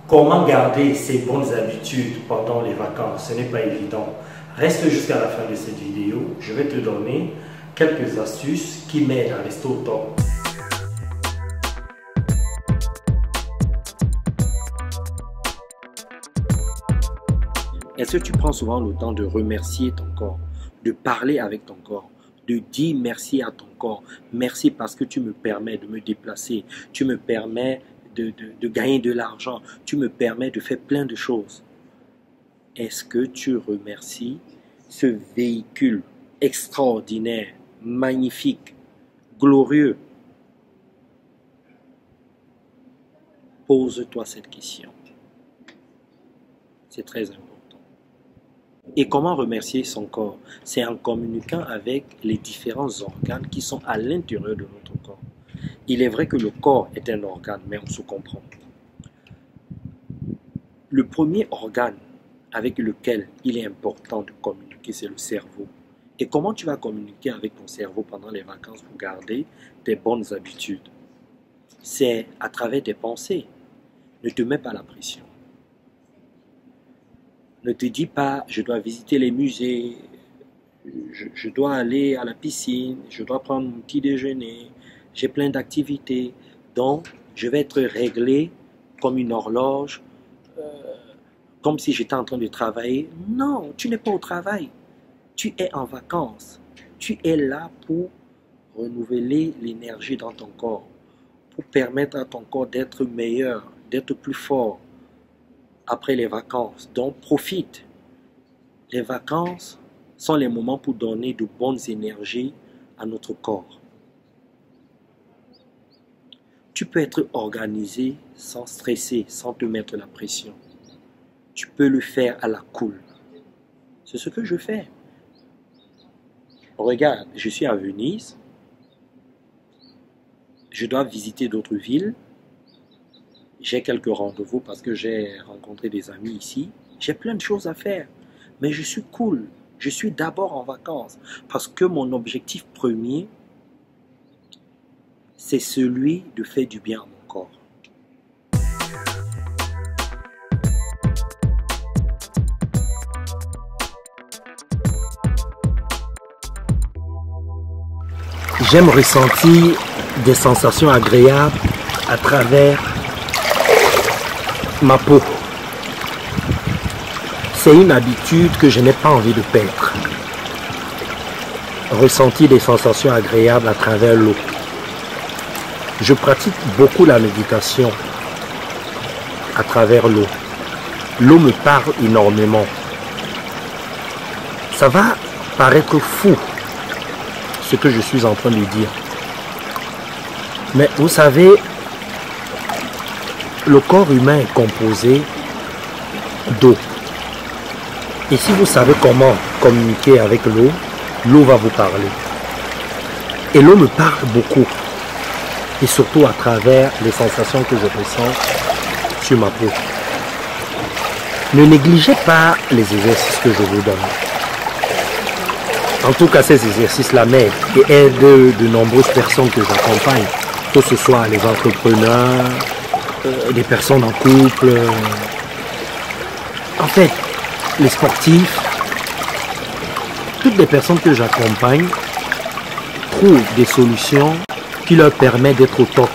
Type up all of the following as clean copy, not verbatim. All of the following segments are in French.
Comment garder ces bonnes habitudes pendant les vacances? Ce n'est pas évident. Reste jusqu'à la fin de cette vidéo. Je vais te donner quelques astuces qui m'aident à rester au top. Est-ce que tu prends souvent le temps de remercier ton corps, de parler avec ton corps, de dire merci à ton corps? Merci parce que tu me permets de me déplacer, tu me permets de gagner de l'argent, tu me permets de faire plein de choses. Est-ce que tu remercies ce véhicule extraordinaire, magnifique, glorieux? Pose-toi cette question. C'est très important. Et comment remercier son corps? C'est en communiquant avec les différents organes qui sont à l'intérieur de notre corps. Il est vrai que le corps est un organe, mais on se comprend. Le premier organe avec lequel il est important de communiquer, c'est le cerveau. Et comment tu vas communiquer avec ton cerveau pendant les vacances pour garder tes bonnes habitudes? C'est à travers tes pensées. Ne te mets pas la pression. Ne te dis pas, je dois visiter les musées, je dois aller à la piscine, je dois prendre mon petit déjeuner, j'ai plein d'activités, donc je vais être réglé comme une horloge, comme si j'étais en train de travailler. Non, tu n'es pas au travail, tu es en vacances. Tu es là pour renouveler l'énergie dans ton corps, pour permettre à ton corps d'être meilleur, d'être plus fort après les vacances. Donc profite. Les vacances sont les moments pour donner de bonnes énergies à notre corps. Tu peux être organisé sans stresser, sans te mettre la pression. Tu peux le faire à la cool. C'est ce que je fais. Regarde, je suis à Venise. Je dois visiter d'autres villes. J'ai quelques rendez-vous parce que j'ai rencontré des amis ici. J'ai plein de choses à faire. Mais je suis cool. Je suis d'abord en vacances. Parce que mon objectif premier, c'est celui de faire du bien à mon corps. J'aime ressentir des sensations agréables à travers ma peau. C'est une habitude que je n'ai pas envie de perdre. Ressentir des sensations agréables à travers l'eau. Je pratique beaucoup la méditation à travers l'eau. L'eau me parle énormément. Ça va paraître fou ce que je suis en train de dire. Mais vous savez, le corps humain est composé d'eau. Et si vous savez comment communiquer avec l'eau, l'eau va vous parler. Et l'eau me parle beaucoup. Et surtout à travers les sensations que je ressens sur ma peau. Ne négligez pas les exercices que je vous donne. En tout cas, ces exercices-là m'aident et aident de nombreuses personnes que j'accompagne. Que ce soit les entrepreneurs, des personnes en couple, en fait, les sportifs, toutes les personnes que j'accompagne trouvent des solutions qui leur permettent d'être au top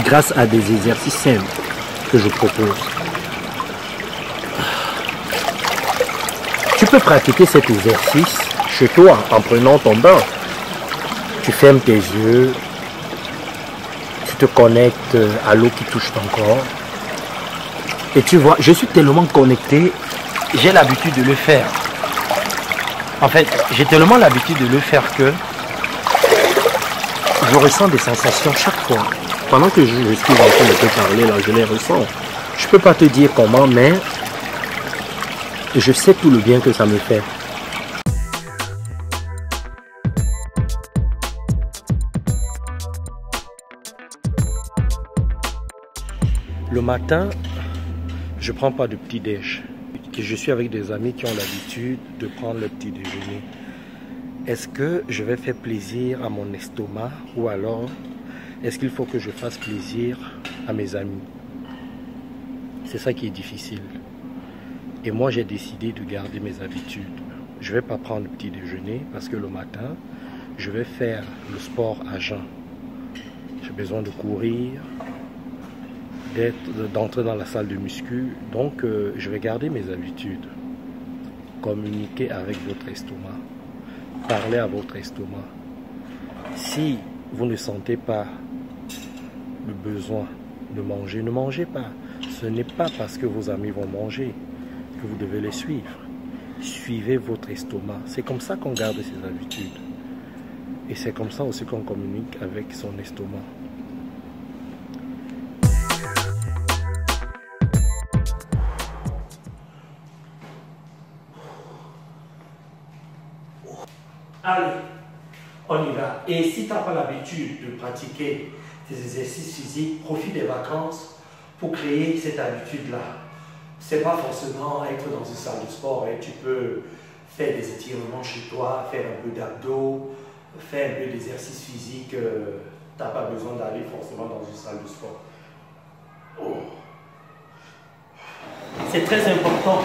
grâce à des exercices simples que je propose. Tu peux pratiquer cet exercice chez toi en prenant ton bain. Tu fermes tes yeux, tu te connectes à l'eau qui touche ton corps. Et tu vois, je suis tellement connecté, j'ai l'habitude de le faire. En fait, j'ai tellement l'habitude de le faire que je ressens des sensations chaque fois. Pendant que je suis en train de te parler, là, je les ressens. Je ne peux pas te dire comment, mais je sais tout le bien que ça me fait. Le matin, je ne prends pas de petit déj. Je suis avec des amis qui ont l'habitude de prendre le petit déjeuner. Est-ce que je vais faire plaisir à mon estomac ou alors est-ce qu'il faut que je fasse plaisir à mes amis? C'est ça qui est difficile. Et moi, j'ai décidé de garder mes habitudes. Je ne vais pas prendre le petit déjeuner parce que le matin, je vais faire le sport à jeun. J'ai besoin de courir, d'entrer dans la salle de muscu. Donc, je vais garder mes habitudes. Communiquer avec votre estomac. Parler à votre estomac. Si vous ne sentez pas le besoin de manger, ne mangez pas. Ce n'est pas parce que vos amis vont manger que vous devez les suivre. Suivez votre estomac. C'est comme ça qu'on garde ses habitudes. Et c'est comme ça aussi qu'on communique avec son estomac. Allez, on y va. Et si tu n'as pas l'habitude de pratiquer tes exercices physiques, profite des vacances pour créer cette habitude-là. Ce n'est pas forcément être dans une salle de sport. Tu peux faire des étirements chez toi, faire un peu d'abdos, faire un peu d'exercice physique. Tu n'as pas besoin d'aller forcément dans une salle de sport. Oh. C'est très important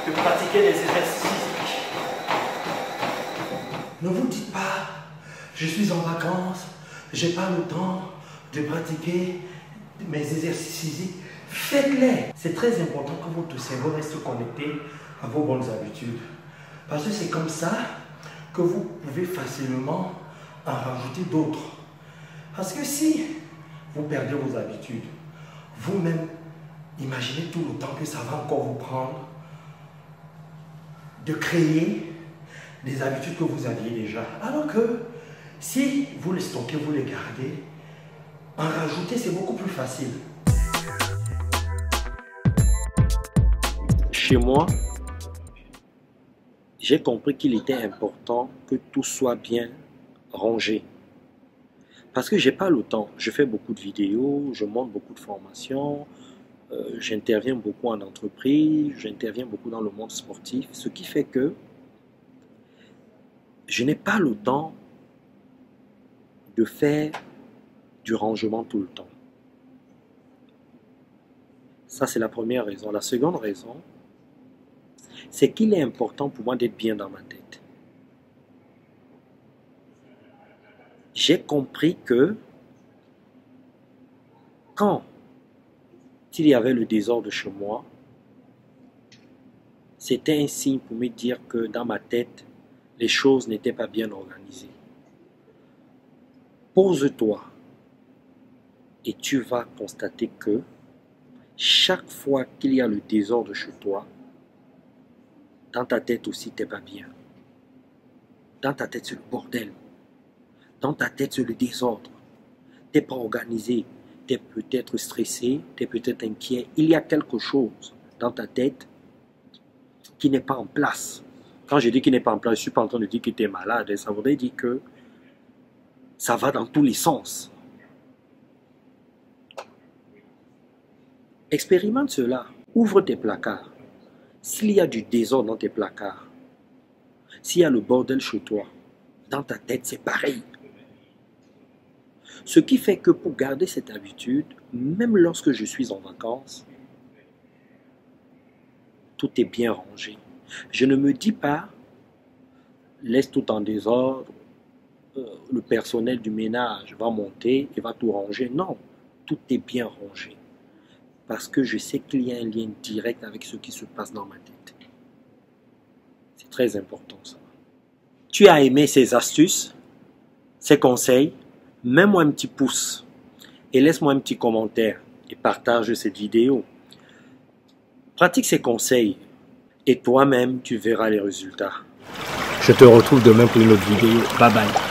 de pratiquer les exercices physiques. Ne vous dites pas, je suis en vacances, j'ai pas le temps de pratiquer mes exercices physiques. Faites-les. C'est très important que votre cerveau reste connecté à vos bonnes habitudes. Parce que c'est comme ça que vous pouvez facilement en rajouter d'autres. Parce que si vous perdez vos habitudes, vous-même, imaginez tout le temps que ça va encore vous prendre de créer des habitudes que vous aviez déjà. Alors que si vous les stockez, vous les gardez, en rajouter, c'est beaucoup plus facile. Chez moi, j'ai compris qu'il était important que tout soit bien rangé. Parce que je n'ai pas le temps. Je fais beaucoup de vidéos, je monte beaucoup de formations, j'interviens beaucoup en entreprise, j'interviens beaucoup dans le monde sportif, ce qui fait que je n'ai pas le temps de faire du rangement tout le temps. Ça, c'est la première raison. La seconde raison, c'est qu'il est important pour moi d'être bien dans ma tête. J'ai compris que quand il y avait le désordre chez moi, c'était un signe pour me dire que dans ma tête, les choses n'étaient pas bien organisées. Pose-toi et tu vas constater que chaque fois qu'il y a le désordre chez toi, dans ta tête aussi, tu n'es pas bien. Dans ta tête, c'est le bordel. Dans ta tête, c'est le désordre. Tu n'es pas organisé. Tu es peut-être stressé, tu es peut-être inquiet. Il y a quelque chose dans ta tête qui n'est pas en place. Quand je dis qu'il n'est pas en place, je ne suis pas en train de dire que tu es malade. Ça voudrait dire que ça va dans tous les sens. Expérimente cela. Ouvre tes placards. S'il y a du désordre dans tes placards, s'il y a le bordel chez toi, dans ta tête, c'est pareil. Ce qui fait que pour garder cette habitude, même lorsque je suis en vacances, tout est bien rangé. Je ne me dis pas, laisse tout en désordre, le personnel du ménage va monter et va tout ranger. Non, tout est bien rangé. Parce que je sais qu'il y a un lien direct avec ce qui se passe dans ma tête. C'est très important ça. Tu as aimé ces astuces, ces conseils? Mets-moi un petit pouce et laisse-moi un petit commentaire et partage cette vidéo. Pratique ces conseils et toi-même tu verras les résultats. Je te retrouve demain pour une autre vidéo. Bye bye.